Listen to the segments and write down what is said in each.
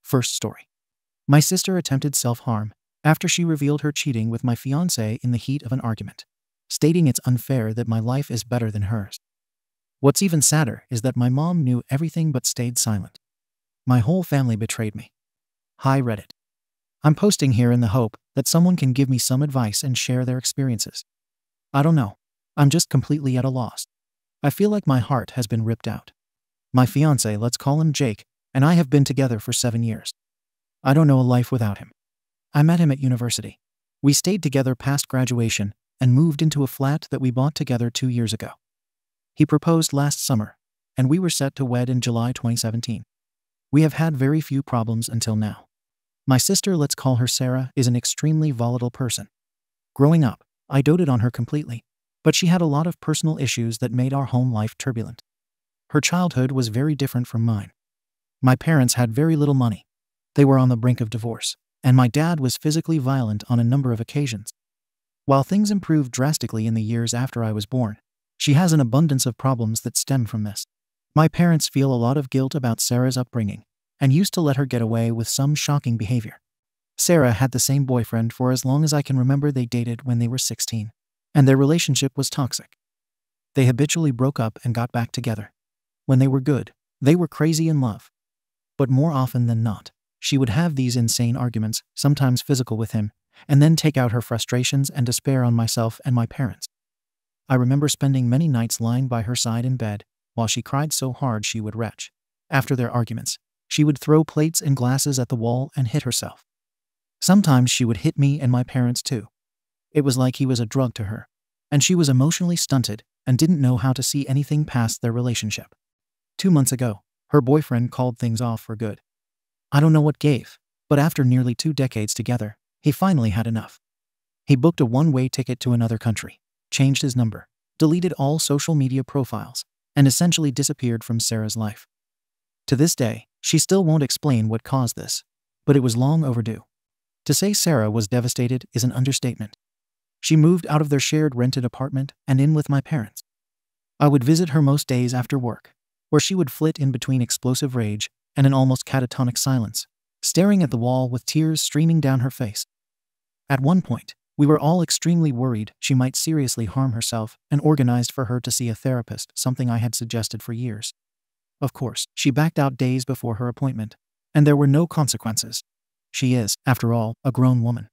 First story. My sister attempted self-harm after she revealed her cheating with my fiancé in the heat of an argument, stating it's unfair that my life is better than hers. What's even sadder is that my mom knew everything but stayed silent. My whole family betrayed me. Hi Reddit. I'm posting here in the hope that someone can give me some advice and share their experiences. I don't know. I'm just completely at a loss. I feel like my heart has been ripped out. My fiancé, let's call him Jake, and I have been together for 7 years. I don't know a life without him. I met him at university. We stayed together past graduation and moved into a flat that we bought together 2 years ago. He proposed last summer, and we were set to wed in July 2017. We have had very few problems until now. My sister, let's call her Sarah, is an extremely volatile person. Growing up, I doted on her completely, but she had a lot of personal issues that made our home life turbulent. Her childhood was very different from mine. My parents had very little money. They were on the brink of divorce, and my dad was physically violent on a number of occasions. While things improved drastically in the years after I was born, she has an abundance of problems that stem from this. My parents feel a lot of guilt about Sarah's upbringing and used to let her get away with some shocking behavior. Sarah had the same boyfriend for as long as I can remember. They dated when they were 16, and their relationship was toxic. They habitually broke up and got back together. When they were good, they were crazy in love. But more often than not, she would have these insane arguments, sometimes physical, with him, and then take out her frustrations and despair on myself and my parents. I remember spending many nights lying by her side in bed while she cried so hard she would retch. After their arguments, she would throw plates and glasses at the wall and hit herself. Sometimes she would hit me and my parents too. It was like he was a drug to her, and she was emotionally stunted and didn't know how to see anything past their relationship. 2 months ago, her boyfriend called things off for good. I don't know what gave, but after nearly 2 decades together, he finally had enough. He booked a one-way ticket to another country, changed his number, deleted all social media profiles, and essentially disappeared from Sarah's life. To this day, she still won't explain what caused this, but it was long overdue. To say Sarah was devastated is an understatement. She moved out of their shared rented apartment and in with my parents. I would visit her most days after work, where she would flit in between explosive rage and an almost catatonic silence, staring at the wall with tears streaming down her face. At one point, we were all extremely worried she might seriously harm herself and organized for her to see a therapist, something I had suggested for years. Of course, she backed out days before her appointment, and there were no consequences. She is, after all, a grown woman.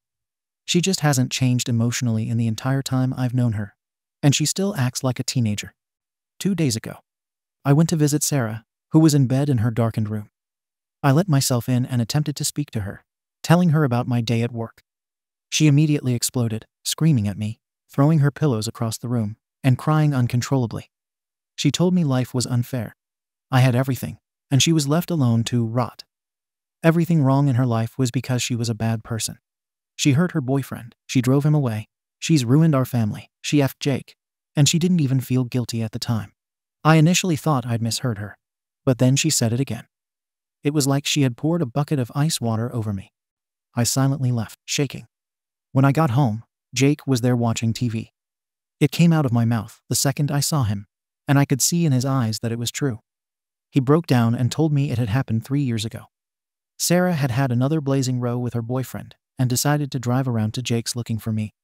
She just hasn't changed emotionally in the entire time I've known her, and she still acts like a teenager. 2 days ago, I went to visit Sarah, who was in bed in her darkened room. I let myself in and attempted to speak to her, telling her about my day at work. She immediately exploded, screaming at me, throwing her pillows across the room, and crying uncontrollably. She told me life was unfair. I had everything, and she was left alone to rot. Everything wrong in her life was because she was a bad person. She hurt her boyfriend, she drove him away, she's ruined our family, she effed Jake, and she didn't even feel guilty at the time. I initially thought I'd misheard her, but then she said it again. It was like she had poured a bucket of ice water over me. I silently left, shaking. When I got home, Jake was there watching TV. It came out of my mouth the second I saw him, and I could see in his eyes that it was true. He broke down and told me it had happened 3 years ago. Sarah had had another blazing row with her boyfriend and decided to drive around to Jake's looking for me.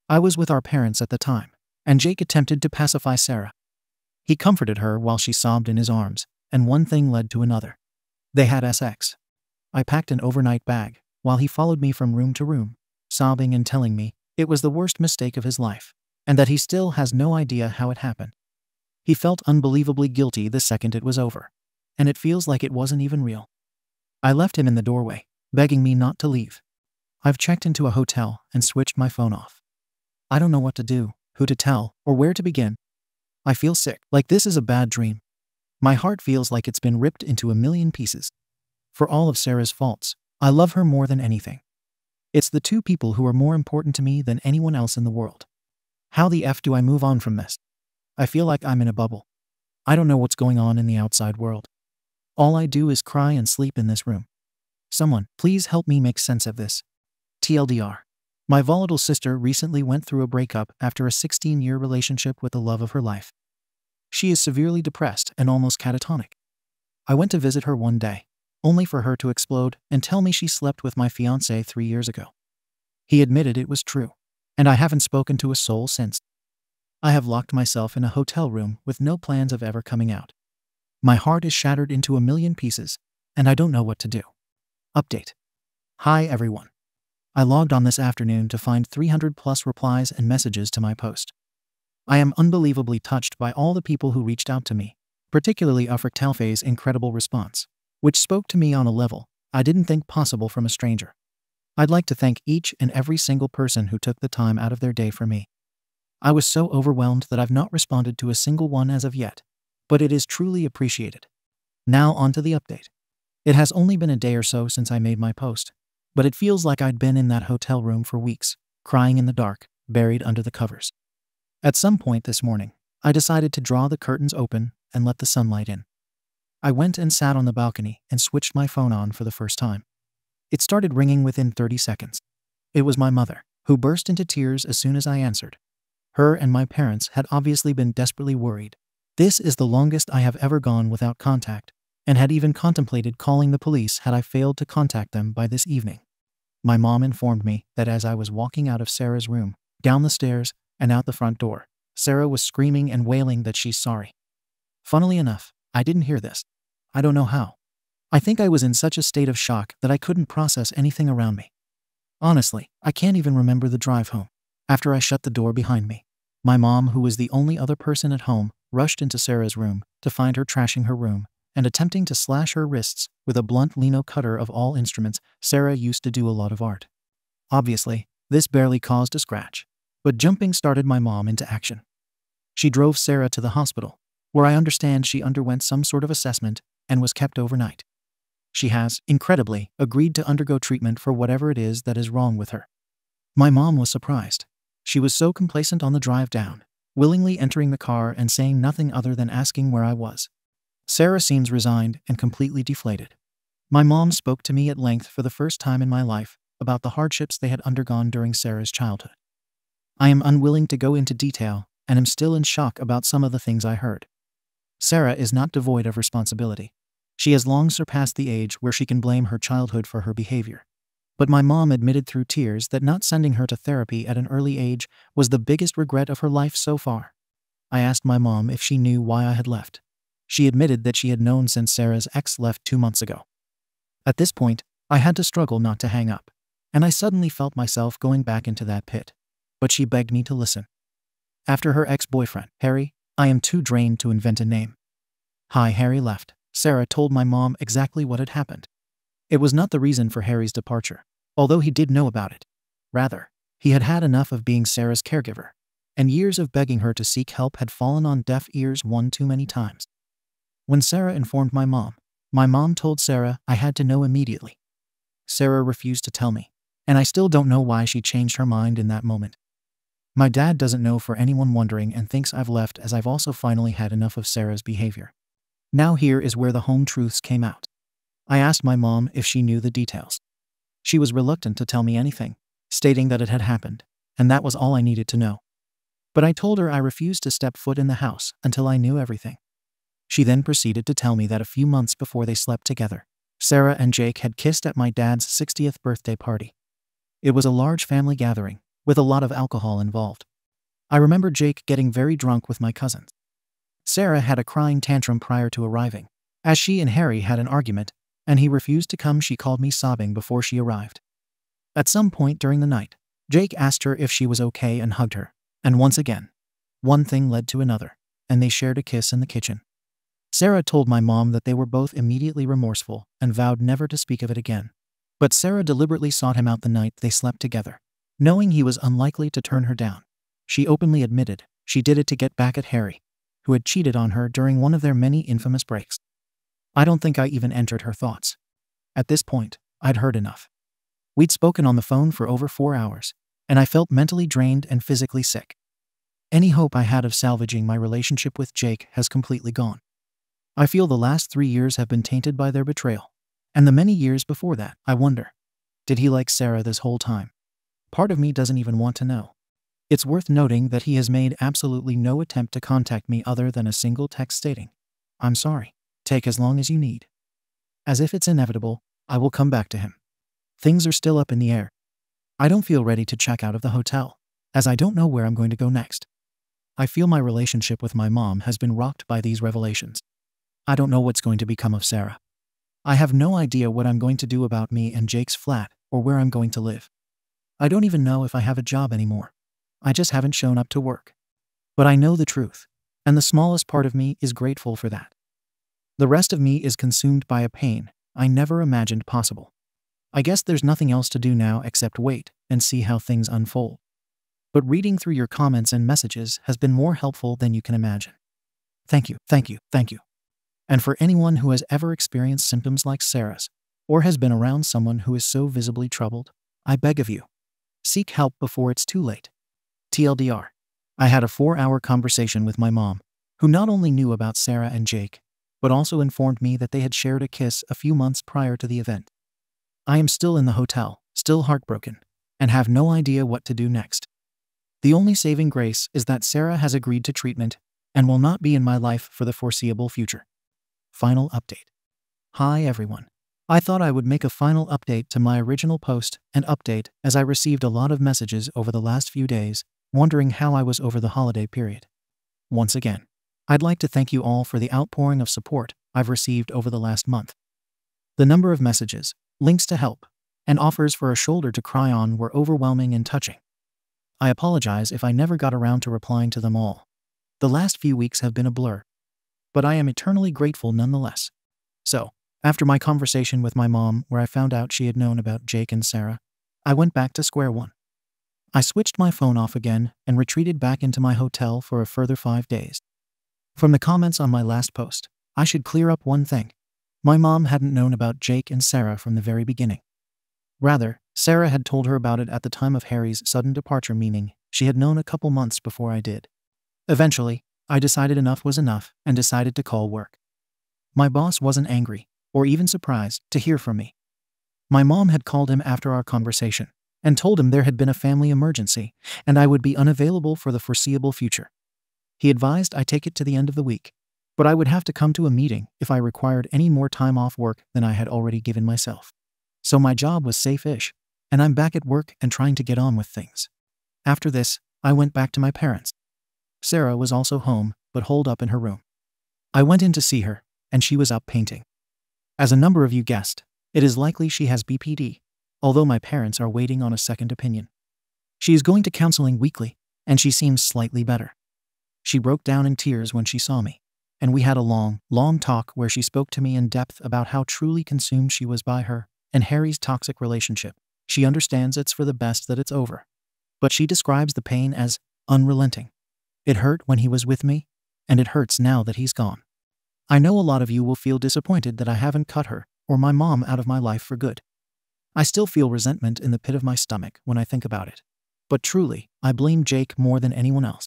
I was with our parents at the time, and Jake attempted to pacify Sarah. He comforted her while she sobbed in his arms, and one thing led to another. They had sex. I packed an overnight bag while he followed me from room to room, sobbing and telling me it was the worst mistake of his life, and that he still has no idea how it happened. He felt unbelievably guilty the second it was over, and it feels like it wasn't even real. I left him in the doorway, begging me not to leave. I've checked into a hotel and switched my phone off. I don't know what to do, who to tell, or where to begin. I feel sick, like this is a bad dream. My heart feels like it's been ripped into a million pieces. For all of Sarah's faults, I love her more than anything. It's the 2 people who are more important to me than anyone else in the world. How the F do I move on from this? I feel like I'm in a bubble. I don't know what's going on in the outside world. All I do is cry and sleep in this room. Someone, please help me make sense of this. TLDR. My volatile sister recently went through a breakup after a 16-year relationship with the love of her life. She is severely depressed and almost catatonic. I went to visit her one day, only for her to explode and tell me she slept with my fiancé 3 years ago. He admitted it was true, and I haven't spoken to a soul since. I have locked myself in a hotel room with no plans of ever coming out. My heart is shattered into a million pieces, and I don't know what to do. Update. Hi everyone. I logged on this afternoon to find 300 plus replies and messages to my post. I am unbelievably touched by all the people who reached out to me, particularly AmITheA's incredible response, which spoke to me on a level I didn't think possible from a stranger. I'd like to thank each and every single person who took the time out of their day for me. I was so overwhelmed that I've not responded to a single one as of yet, but it is truly appreciated. Now on to the update. It has only been a day or so since I made my post, but it feels like I'd been in that hotel room for weeks, crying in the dark, buried under the covers. At some point this morning, I decided to draw the curtains open and let the sunlight in. I went and sat on the balcony and switched my phone on for the first time. It started ringing within 30 seconds. It was my mother, who burst into tears as soon as I answered. Her and my parents had obviously been desperately worried. This is the longest I have ever gone without contact, and had even contemplated calling the police had I failed to contact them by this evening. My mom informed me that as I was walking out of Sarah's room, down the stairs, and out the front door, Sarah was screaming and wailing that she's sorry. Funnily enough, I didn't hear this. I don't know how. I think I was in such a state of shock that I couldn't process anything around me. Honestly, I can't even remember the drive home. After I shut the door behind me, my mom, who was the only other person at home, rushed into Sarah's room to find her trashing her room and attempting to slash her wrists with a blunt lino cutter of all instruments. Sarah used to do a lot of art. Obviously, this barely caused a scratch, but jumping started my mom into action. She drove Sarah to the hospital, where I understand she underwent some sort of assessment and was kept overnight. She has, incredibly, agreed to undergo treatment for whatever it is that is wrong with her. My mom was surprised. She was so complacent on the drive down, willingly entering the car and saying nothing other than asking where I was. Sarah seems resigned and completely deflated. My mom spoke to me at length for the first time in my life about the hardships they had undergone during Sarah's childhood. I am unwilling to go into detail and am still in shock about some of the things I heard. Sarah is not devoid of responsibility. She has long surpassed the age where she can blame her childhood for her behavior. But my mom admitted through tears that not sending her to therapy at an early age was the biggest regret of her life so far. I asked my mom if she knew why I had left. She admitted that she had known since Sarah's ex left 2 months ago. At this point, I had to struggle not to hang up, and I suddenly felt myself going back into that pit. But she begged me to listen. After her ex-boyfriend, Harry, I am too drained to invent a name. Hi, Harry left. Sarah told my mom exactly what had happened. It was not the reason for Harry's departure, although he did know about it. Rather, he had had enough of being Sarah's caregiver, and years of begging her to seek help had fallen on deaf ears one too many times. When Sarah informed my mom told Sarah I had to know immediately. Sarah refused to tell me, and I still don't know why she changed her mind in that moment. My dad doesn't know, for anyone wondering, and thinks I've left as I've also finally had enough of Sarah's behavior. Now here is where the home truths came out. I asked my mom if she knew the details. She was reluctant to tell me anything, stating that it had happened, and that was all I needed to know. But I told her I refused to step foot in the house until I knew everything. She then proceeded to tell me that a few months before they slept together, Sarah and Jake had kissed at my dad's 60th birthday party. It was a large family gathering, with a lot of alcohol involved. I remember Jake getting very drunk with my cousins. Sarah had a crying tantrum prior to arriving, as she and Harry had an argument, and he refused to come. She called me sobbing before she arrived. At some point during the night, Jake asked her if she was okay and hugged her, and once again, one thing led to another, and they shared a kiss in the kitchen. Sarah told my mom that they were both immediately remorseful and vowed never to speak of it again. But Sarah deliberately sought him out the night they slept together, knowing he was unlikely to turn her down. She openly admitted she did it to get back at Harry, who had cheated on her during one of their many infamous breaks. I don't think I even entered her thoughts. At this point, I'd heard enough. We'd spoken on the phone for over 4 hours, and I felt mentally drained and physically sick. Any hope I had of salvaging my relationship with Jake has completely gone. I feel the last 3 years have been tainted by their betrayal, and the many years before that. I wonder, did he like Sarah this whole time? Part of me doesn't even want to know. It's worth noting that he has made absolutely no attempt to contact me other than a single text stating, "I'm sorry. Take as long as you need." As if it's inevitable, I will come back to him. Things are still up in the air. I don't feel ready to check out of the hotel, as I don't know where I'm going to go next. I feel my relationship with my mom has been rocked by these revelations. I don't know what's going to become of Sarah. I have no idea what I'm going to do about me and Jake's flat or where I'm going to live. I don't even know if I have a job anymore. I just haven't shown up to work. But I know the truth, and the smallest part of me is grateful for that. The rest of me is consumed by a pain I never imagined possible. I guess there's nothing else to do now except wait and see how things unfold. But reading through your comments and messages has been more helpful than you can imagine. Thank you, thank you, thank you. And for anyone who has ever experienced symptoms like Sarah's, or has been around someone who is so visibly troubled, I beg of you, seek help before it's too late. TLDR. I had a 4-hour conversation with my mom, who not only knew about Sarah and Jake, but also informed me that they had shared a kiss a few months prior to the event. I am still in the hotel, still heartbroken, and have no idea what to do next. The only saving grace is that Sarah has agreed to treatment and will not be in my life for the foreseeable future. Final update. Hi everyone. I thought I would make a final update to my original post and update as I received a lot of messages over the last few days wondering how I was over the holiday period. Once again, I'd like to thank you all for the outpouring of support I've received over the last month. The number of messages, links to help, and offers for a shoulder to cry on were overwhelming and touching. I apologize if I never got around to replying to them all. The last few weeks have been a blur, but I am eternally grateful nonetheless. So, after my conversation with my mom where I found out she had known about Jake and Sarah, I went back to square one. I switched my phone off again and retreated back into my hotel for a further 5 days. From the comments on my last post, I should clear up one thing. My mom hadn't known about Jake and Sarah from the very beginning. Rather, Sarah had told her about it at the time of Harry's sudden departure, meaning she had known a couple months before I did. Eventually, I decided enough was enough and decided to call work. My boss wasn't angry or even surprised to hear from me. My mom had called him after our conversation and told him there had been a family emergency and I would be unavailable for the foreseeable future. He advised I take it to the end of the week, but I would have to come to a meeting if I required any more time off work than I had already given myself. So my job was safe-ish, and I'm back at work and trying to get on with things. After this, I went back to my parents. Sarah was also home, but holed up in her room. I went in to see her, and she was up painting. As a number of you guessed, it is likely she has BPD, although my parents are waiting on a second opinion. She is going to counseling weekly, and she seems slightly better. She broke down in tears when she saw me, and we had a long talk where she spoke to me in depth about how truly consumed she was by her and Harry's toxic relationship. She understands it's for the best that it's over, but she describes the pain as unrelenting. It hurt when he was with me, and it hurts now that he's gone. I know a lot of you will feel disappointed that I haven't cut her or my mom out of my life for good. I still feel resentment in the pit of my stomach when I think about it, but truly, I blame Jake more than anyone else.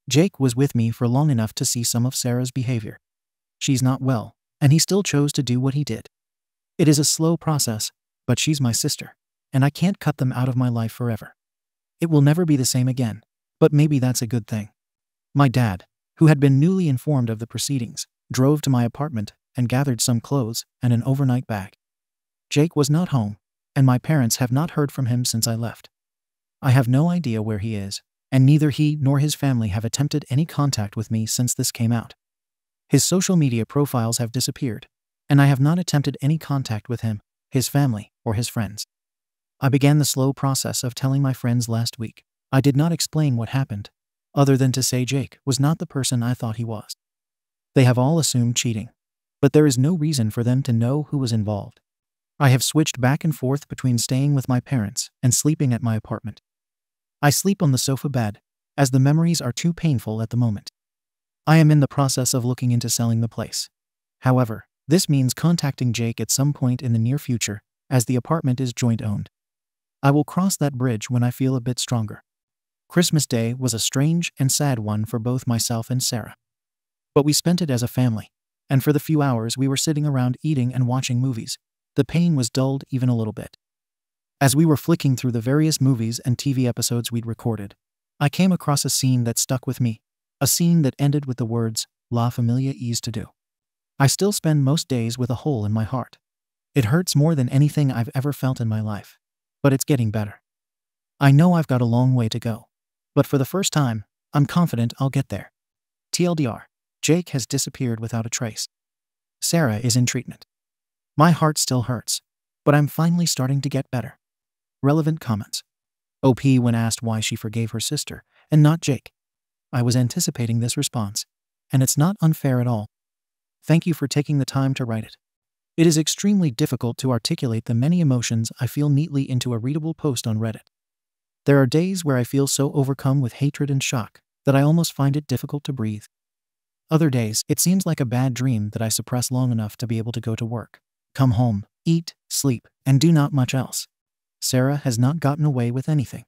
Jake was with me for long enough to see some of Sarah's behavior. She's not well, and he still chose to do what he did. It is a slow process, but she's my sister, and I can't cut them out of my life forever. It will never be the same again, but maybe that's a good thing. My dad, who had been newly informed of the proceedings, drove to my apartment and gathered some clothes and an overnight bag. Jake was not home, and my parents have not heard from him since I left. I have no idea where he is, and neither he nor his family have attempted any contact with me since this came out. His social media profiles have disappeared, and I have not attempted any contact with him, his family, or his friends. I began the slow process of telling my friends last week. I did not explain what happened, other than to say Jake was not the person I thought he was. They have all assumed cheating, but there is no reason for them to know who was involved. I have switched back and forth between staying with my parents and sleeping at my apartment. I sleep on the sofa bed, as the memories are too painful at the moment. I am in the process of looking into selling the place. However, this means contacting Jake at some point in the near future, as the apartment is joint-owned. I will cross that bridge when I feel a bit stronger. Christmas Day was a strange and sad one for both myself and Sarah. But we spent it as a family, and for the few hours we were sitting around eating and watching movies, the pain was dulled even a little bit. As we were flicking through the various movies and TV episodes we'd recorded, I came across a scene that stuck with me, a scene that ended with the words, "La familia is to do." I still spend most days with a hole in my heart. It hurts more than anything I've ever felt in my life, but it's getting better. I know I've got a long way to go, but for the first time, I'm confident I'll get there. TLDR, Jake has disappeared without a trace. Sarah is in treatment. My heart still hurts, but I'm finally starting to get better. Relevant comments. OP when asked why she forgave her sister and not Jake. I was anticipating this response, and it's not unfair at all. Thank you for taking the time to write it. It is extremely difficult to articulate the many emotions I feel neatly into a readable post on Reddit. There are days where I feel so overcome with hatred and shock that I almost find it difficult to breathe. Other days, it seems like a bad dream that I suppress long enough to be able to go to work, come home, eat, sleep, and do not much else. Sarah has not gotten away with anything.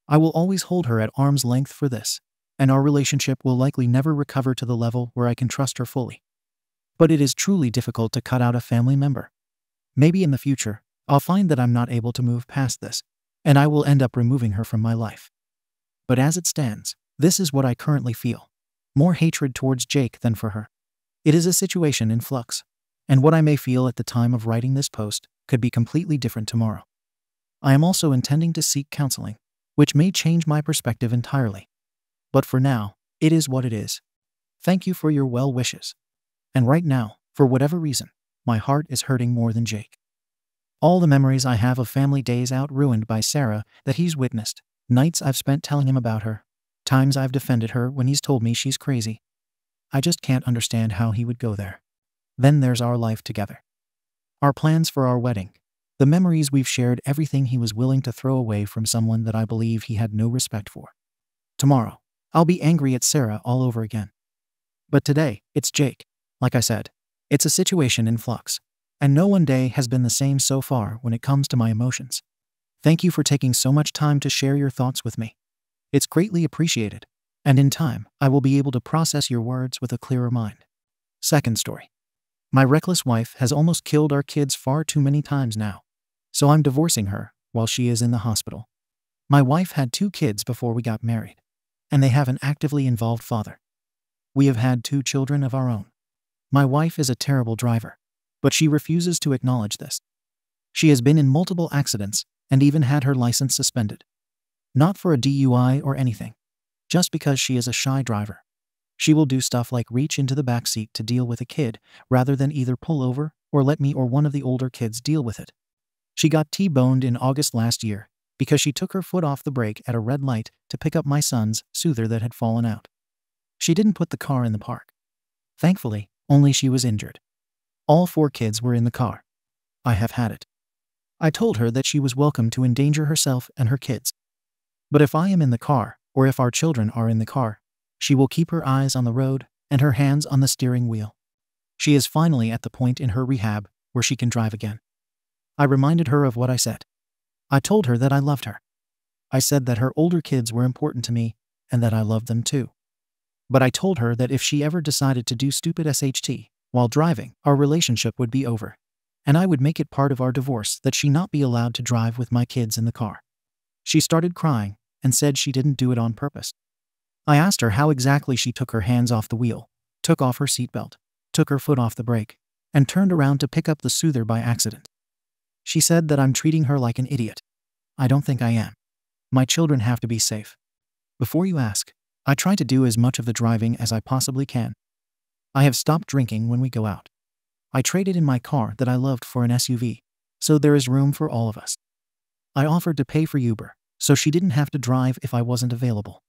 I will always hold her at arm's length for this, and our relationship will likely never recover to the level where I can trust her fully. But it is truly difficult to cut out a family member. Maybe in the future, I'll find that I'm not able to move past this, and I will end up removing her from my life. But as it stands, this is what I currently feel. More hatred towards Jake than for her. It is a situation in flux, and what I may feel at the time of writing this post could be completely different tomorrow. I am also intending to seek counseling, which may change my perspective entirely. But for now, it is what it is. Thank you for your well wishes. And right now, for whatever reason, my heart is hurting more than Jake. All the memories I have of family days out ruined by Sarah that he's witnessed, nights I've spent telling him about her, times I've defended her when he's told me she's crazy. I just can't understand how he would go there. Then there's our life together. Our plans for our wedding. The memories we've shared, everything he was willing to throw away from someone that I believe he had no respect for. Tomorrow, I'll be angry at Sarah all over again. But today, it's Jake. Like I said, it's a situation in flux, and no one day has been the same so far when it comes to my emotions. Thank you for taking so much time to share your thoughts with me. It's greatly appreciated, and in time, I will be able to process your words with a clearer mind. Second story. My reckless wife has almost killed our kids far too many times now, so I'm divorcing her while she is in the hospital. My wife had 2 kids before we got married, and they have an actively involved father. We have had 2 children of our own. My wife is a terrible driver, but she refuses to acknowledge this. She has been in multiple accidents and even had her license suspended. Not for a DUI or anything, just because she is a shy driver. She will do stuff like reach into the back seat to deal with a kid rather than either pull over or let me or one of the older kids deal with it. She got T-boned in August last year because she took her foot off the brake at a red light to pick up my son's soother that had fallen out. She didn't put the car in the park. Thankfully, only she was injured. All 4 kids were in the car. I have had it. I told her that she was welcome to endanger herself and her kids. But if I am in the car, or if our children are in the car, she will keep her eyes on the road and her hands on the steering wheel. She is finally at the point in her rehab where she can drive again. I reminded her of what I said. I told her that I loved her. I said that her older kids were important to me and that I loved them too. But I told her that if she ever decided to do stupid SHT while driving, our relationship would be over, and I would make it part of our divorce that she not be allowed to drive with my kids in the car. She started crying and said she didn't do it on purpose. I asked her how exactly she took her hands off the wheel, took off her seatbelt, took her foot off the brake, and turned around to pick up the soother by accident. She said that I'm treating her like an idiot. I don't think I am. My children have to be safe. Before you ask, I try to do as much of the driving as I possibly can. I have stopped drinking when we go out. I traded in my car that I loved for an SUV, so there is room for all of us. I offered to pay for Uber, so she didn't have to drive if I wasn't available.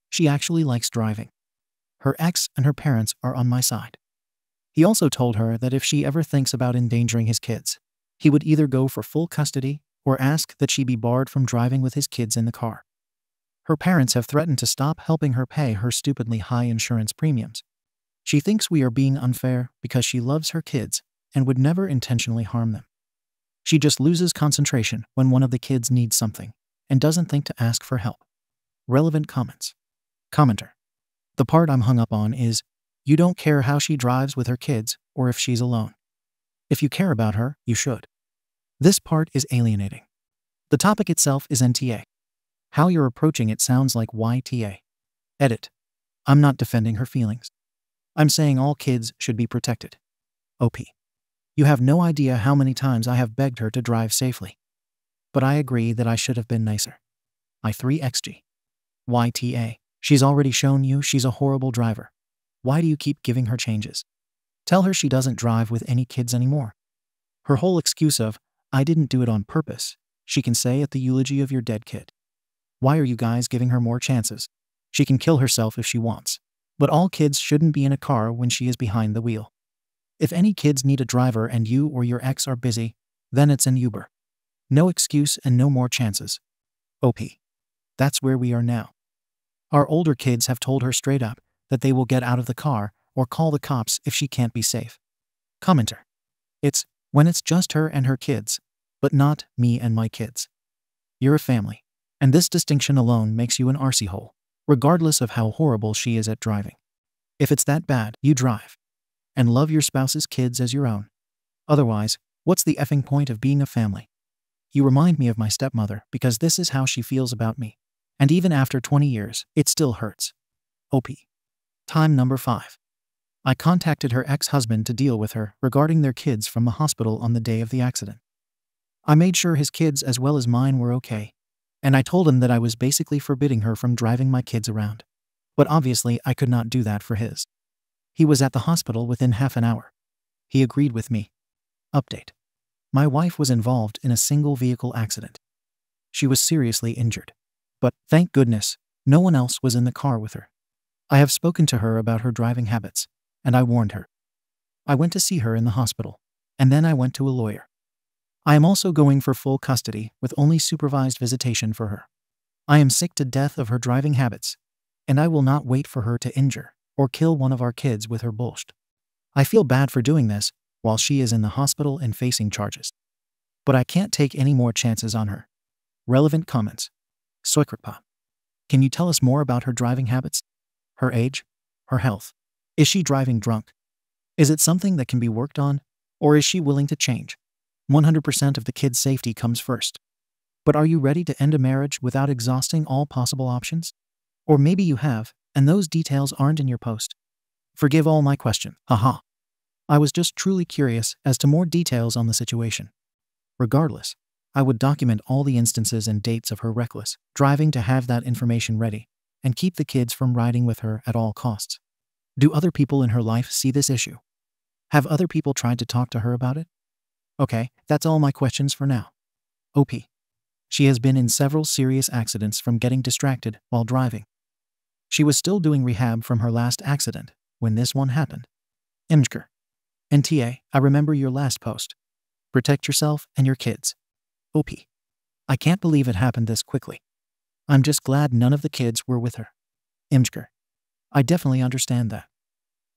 She actually likes driving. Her ex and her parents are on my side. He also told her that if she ever thinks about endangering his kids, he would either go for full custody or ask that she be barred from driving with his kids in the car. Her parents have threatened to stop helping her pay her stupidly high insurance premiums. She thinks we are being unfair because she loves her kids and would never intentionally harm them. She just loses concentration when one of the kids needs something and doesn't think to ask for help. Relevant comments. Commenter. The part I'm hung up on is, you don't care how she drives with her kids or if she's alone. If you care about her, you should. This part is alienating. The topic itself is NTA. How you're approaching it sounds like YTA. Edit. I'm not defending her feelings. I'm saying all kids should be protected. OP. You have no idea how many times I have begged her to drive safely. But I agree that I should have been nicer. I3XG. YTA. She's already shown you she's a horrible driver. Why do you keep giving her changes? Tell her she doesn't drive with any kids anymore. Her whole excuse of, I didn't do it on purpose, she can say at the eulogy of your dead kid. Why are you guys giving her more chances? She can kill herself if she wants. But all kids shouldn't be in a car when she is behind the wheel. If any kids need a driver and you or your ex are busy, then it's an Uber. No excuse and no more chances. OP. That's where we are now. Our older kids have told her straight up that they will get out of the car or call the cops if she can't be safe. Commenter. It's when it's just her and her kids, but not me and my kids. You're a family, and this distinction alone makes you an arsehole, regardless of how horrible she is at driving. If it's that bad, you drive. And love your spouse's kids as your own. Otherwise, what's the effing point of being a family? You remind me of my stepmother because this is how she feels about me. And even after 20 years, it still hurts. OP. Time number 5. I contacted her ex-husband to deal with her regarding their kids from the hospital on the day of the accident. I made sure his kids as well as mine were okay, and I told him that I was basically forbidding her from driving my kids around. But obviously I could not do that for his. He was at the hospital within half an hour. He agreed with me. Update. My wife was involved in a single vehicle accident. She was seriously injured. But, thank goodness, no one else was in the car with her. I have spoken to her about her driving habits, and I warned her. I went to see her in the hospital, and then I went to a lawyer. I am also going for full custody with only supervised visitation for her. I am sick to death of her driving habits, and I will not wait for her to injure or kill one of our kids with her bullshit. I feel bad for doing this while she is in the hospital and facing charges. But I can't take any more chances on her. Relevant comments. Soikrpa. Can you tell us more about her driving habits? Her age? Her health? Is she driving drunk? Is it something that can be worked on? Or is she willing to change? 100% of the kids' safety comes first. But are you ready to end a marriage without exhausting all possible options? Or maybe you have, and those details aren't in your post. Forgive all my questions. Haha. I was just truly curious as to more details on the situation. Regardless, I would document all the instances and dates of her reckless driving to have that information ready and keep the kids from riding with her at all costs. Do other people in her life see this issue? Have other people tried to talk to her about it? Okay, that's all my questions for now. OP. She has been in several serious accidents from getting distracted while driving. She was still doing rehab from her last accident when this one happened. IMJKR. NTA, I remember your last post. Protect yourself and your kids. OP. I can't believe it happened this quickly. I'm just glad none of the kids were with her. IMJKR. I definitely understand that.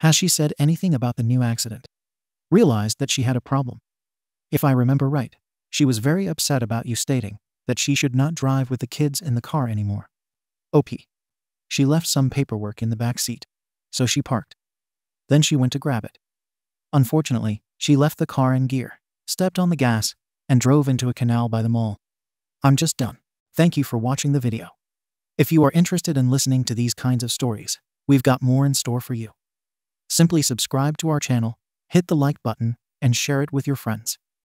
Has she said anything about the new accident? Realized that she had a problem. If I remember right, she was very upset about you stating that she should not drive with the kids in the car anymore. OP. She left some paperwork in the back seat, so she parked. Then she went to grab it. Unfortunately, she left the car in gear, stepped on the gas, and drove into a canal by the mall. I'm just done. Thank you for watching the video. If you are interested in listening to these kinds of stories, we've got more in store for you. Simply subscribe to our channel, hit the like button, and share it with your friends.